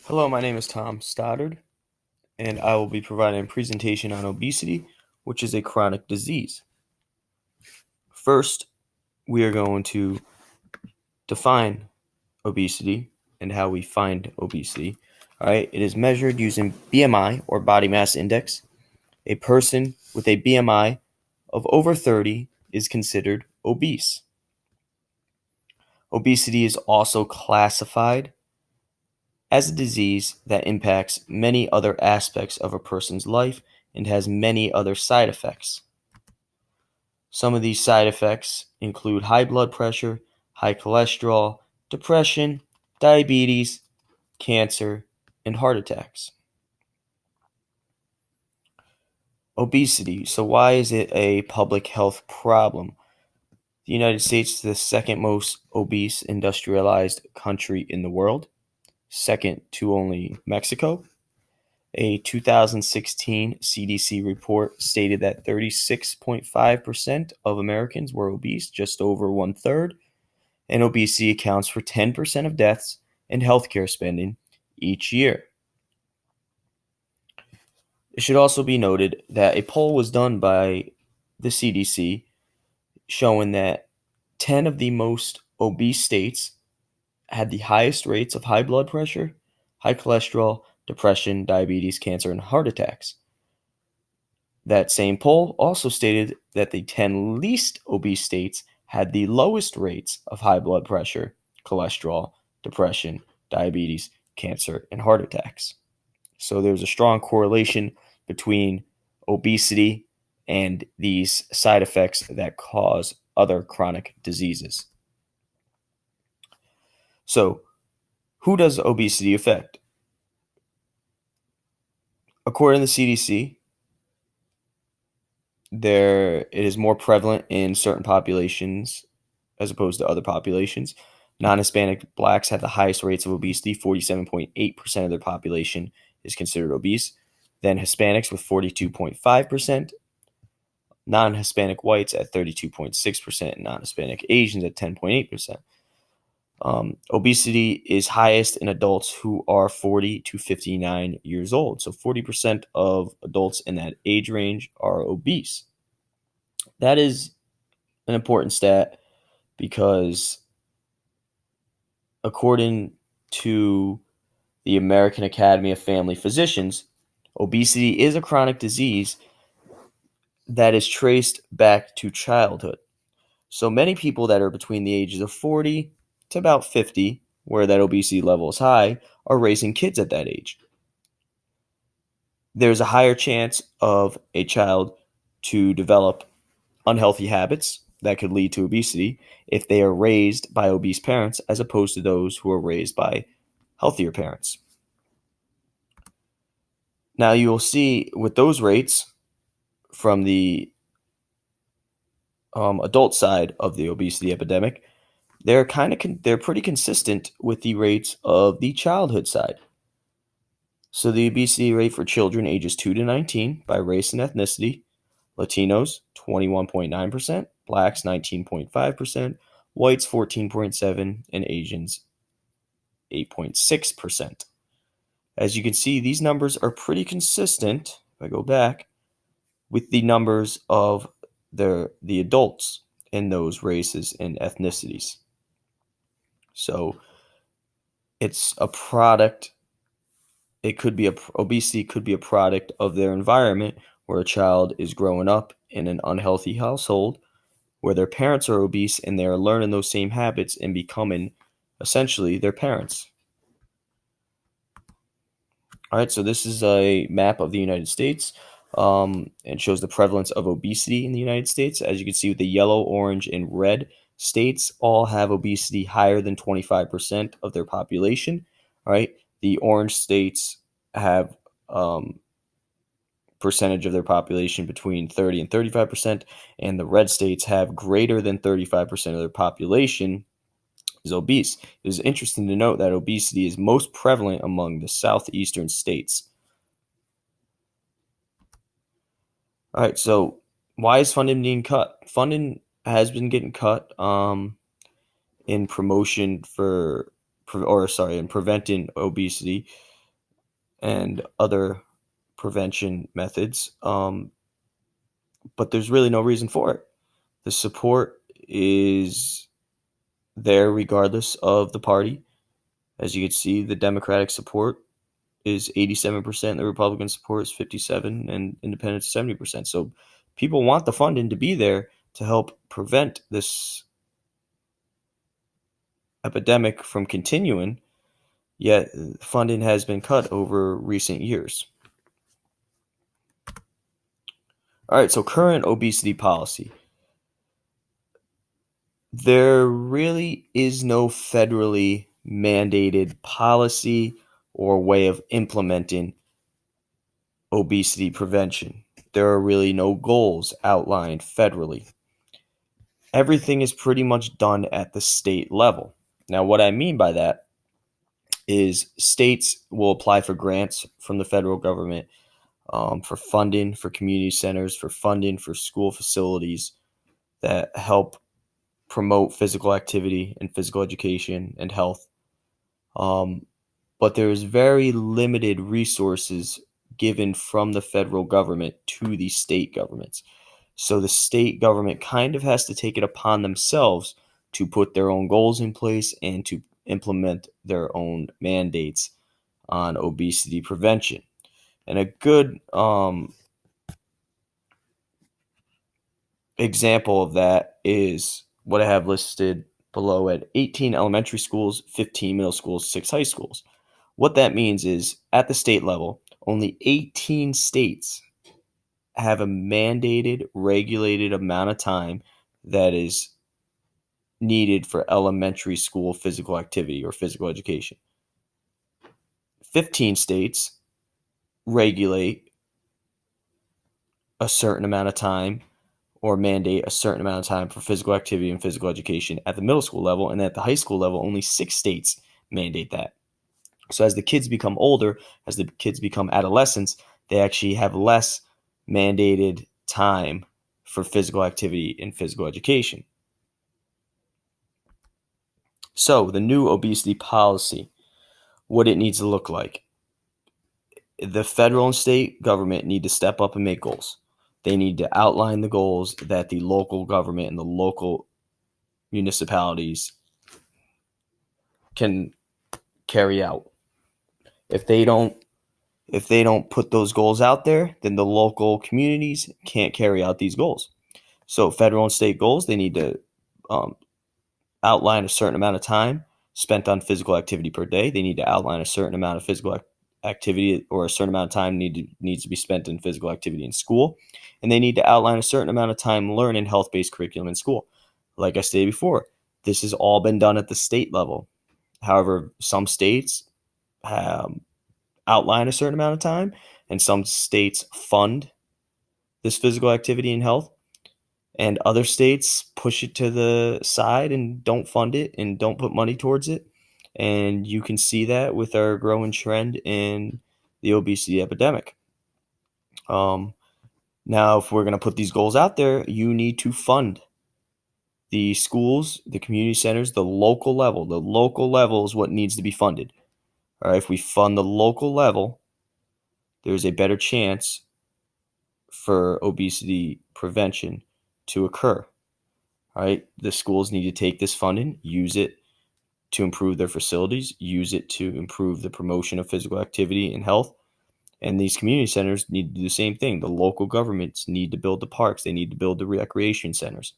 Hello, my name is Tom Stoddard, and I will be providing a presentation on obesity, which is a chronic disease. First, we are going to define obesity and how we find obesity. All right, it is measured using BMI or body mass index. A person with a BMI of over 30 is considered obese. Obesity is also classified as a disease that impacts many other aspects of a person's life and has many other side effects. Some of these side effects include high blood pressure, high cholesterol, depression, diabetes, cancer, and heart attacks. Obesity. So, why is it a public health problem? The United States is the second most obese industrialized country in the world, second to only Mexico. A 2016 CDC report stated that 36.5% of Americans were obese, just over one third, and obesity accounts for 10% of deaths and healthcare spending each year. It should also be noted that a poll was done by the CDC showing that 10 of the most obese states had the highest rates of high blood pressure, high cholesterol, depression, diabetes, cancer, and heart attacks. That same poll also stated that the 10 least obese states had the lowest rates of high blood pressure, cholesterol, depression, diabetes, cancer, and heart attacks. So there's a strong correlation between obesity and these side effects that cause other chronic diseases. So, who does obesity affect? According to the CDC, it is more prevalent in certain populations as opposed to other populations. Non-Hispanic blacks have the highest rates of obesity. 47.8% of their population is considered obese. Then Hispanics with 42.5%. Non-Hispanic whites at 32.6%. And non-Hispanic Asians at 10.8%. Obesity is highest in adults who are 40 to 59 years old. So 40% of adults in that age range are obese. That is an important stat because according to the American Academy of Family Physicians, obesity is a chronic disease that is traced back to childhood. So many people that are between the ages of 40 to about 50, where that obesity level is high, are raising kids at that age. There's a higher chance of a child to develop unhealthy habits that could lead to obesity if they are raised by obese parents as opposed to those who are raised by healthier parents. Now you will see with those rates from the adult side of the obesity epidemic, they're pretty consistent with the rates of the childhood side. So the obesity rate for children ages 2 to 19 by race and ethnicity: Latinos 21.9%, blacks 19.5%, whites 14.7%, and Asians 8.6%. As you can see, these numbers are pretty consistent, if I go back, with the numbers of the adults in those races and ethnicities. So it's a product, obesity could be a product of their environment where a child is growing up in an unhealthy household where their parents are obese and they are learning those same habits and becoming essentially their parents. All right, so this is a map of the United States and shows the prevalence of obesity in the United States. As you can see, with the yellow, orange, and red states all have obesity higher than 25% of their population. All right, the orange states have percentage of their population between 30 and 35%, and the red states have greater than 35% of their population is obese. It is interesting to note that obesity is most prevalent among the southeastern states. All right, so why is funding being cut? Funding has been getting cut in promotion in preventing obesity. and other prevention methods. But there's really no reason for it. The support is there regardless of the party. As you can see, the Democratic support is 87%, the Republican support is 57%, and independents 70%. So people want the funding to be there to help prevent this epidemic from continuing, yet funding has been cut over recent years. All right, so current obesity policy. There really is no federally mandated policy or way of implementing obesity prevention. There are really no goals outlined federally. Everything is pretty much done at the state level. Now, what I mean by that is states will apply for grants from the federal government, for funding for community centers, for funding for school facilities that help promote physical activity and physical education and health. But there's very limited resources given from the federal government to the state governments. So the state government kind of has to take it upon themselves to put their own goals in place and to implement their own mandates on obesity prevention. And a good example of that is what I have listed below at 18 elementary schools, 15 middle schools, 6 high schools. What that means is at the state level, only 18 states have a mandated, regulated amount of time that is needed for elementary school physical activity or physical education. 15 states regulate a certain amount of time or mandate a certain amount of time for physical activity and physical education at the middle school level, and at the high school level, only 6 states mandate that. So as the kids become older, as the kids become adolescents, they actually have less mandated time for physical activity and physical education. So the new obesity policy, what it needs to look like. The federal and state government need to step up and make goals. They need to outline the goals that the local government and the local municipalities can carry out. If they don't put those goals out there, then the local communities can't carry out these goals. So federal and state goals, they need to outline a certain amount of time spent on physical activity per day. They need to outline a certain amount of physical activity or a certain amount of time needs to be spent in physical activity in school. And they need to outline a certain amount of time learning health-based curriculum in school. Like I stated before, this has all been done at the state level. However, some states outline a certain amount of time, and some states fund this physical activity and health, and other states push it to the side and don't fund it and don't put money towards it. And you can see that with our growing trend in the obesity epidemic. Now, if we're going to put these goals out there, you need to fund the schools, the community centers, the local level. The local level is what needs to be funded. All right, if we fund the local level, there's a better chance for obesity prevention to occur. All right, the schools need to take this funding, use it to improve their facilities, use it to improve the promotion of physical activity and health. And these community centers need to do the same thing. The local governments need to build the parks, they need to build the recreation centers.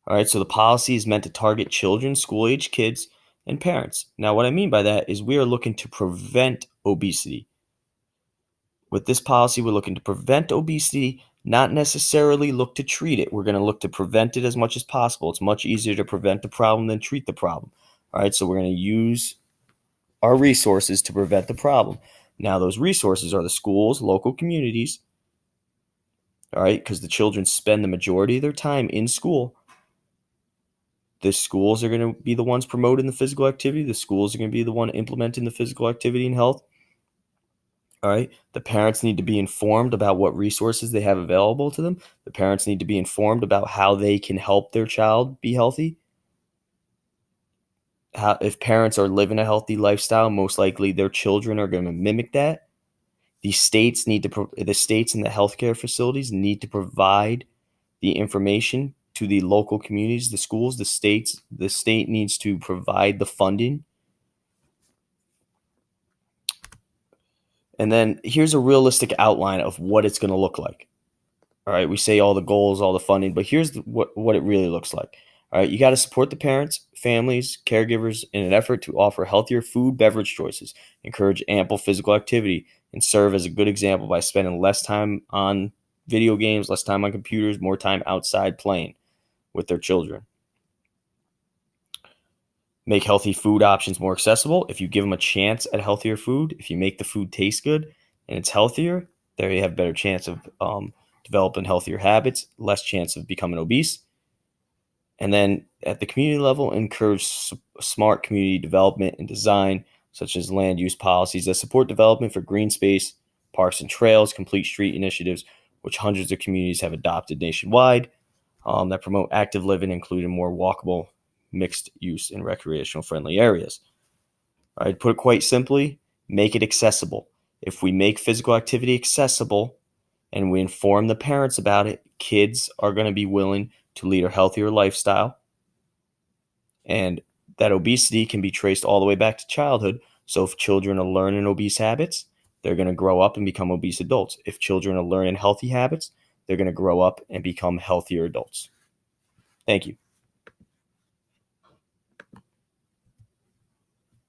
All right, so the policy is meant to target children, school-age kids, and parents. Now, what I mean by that is we are looking to prevent obesity. With this policy, we're looking to prevent obesity, not necessarily look to treat it. We're going to look to prevent it as much as possible. It's much easier to prevent the problem than treat the problem. All right, so we're going to use our resources to prevent the problem. Now, those resources are the schools, local communities, all right, because the children spend the majority of their time in school. The schools are going to be the ones promoting the physical activity. The schools are going to be the one implementing the physical activity and health. All right. The parents need to be informed about what resources they have available to them. The parents need to be informed about how they can help their child be healthy. if parents are living a healthy lifestyle, most likely their children are going to mimic that. The states and the healthcare facilities need to provide the information to the local communities, the schools, the state needs to provide the funding. And then here's a realistic outline of what it's going to look like. All right, we say all the goals, all the funding, but here's what it really looks like. All right, you got to support the parents, families, caregivers in an effort to offer healthier food, beverage choices, encourage ample physical activity, and serve as a good example by spending less time on video games, less time on computers, more time outside playing with their children. Make healthy food options more accessible. If you give them a chance at healthier food, if you make the food taste good and it's healthier, there you have a better chance of developing healthier habits, less chance of becoming obese. And then at the community level, encourage smart community development and design, such as land use policies that support development for green space, parks and trails, complete street initiatives, which hundreds of communities have adopted nationwide, that promote active living, including more walkable, mixed use, and recreational friendly areas. I'd put it quite simply, make it accessible. If we make physical activity accessible and we inform the parents about it, kids are going to be willing to lead a healthier lifestyle. And that obesity can be traced all the way back to childhood. So if children are learning obese habits, they're going to grow up and become obese adults. If children are learning healthy habits, they're going to grow up and become healthier adults. Thank you.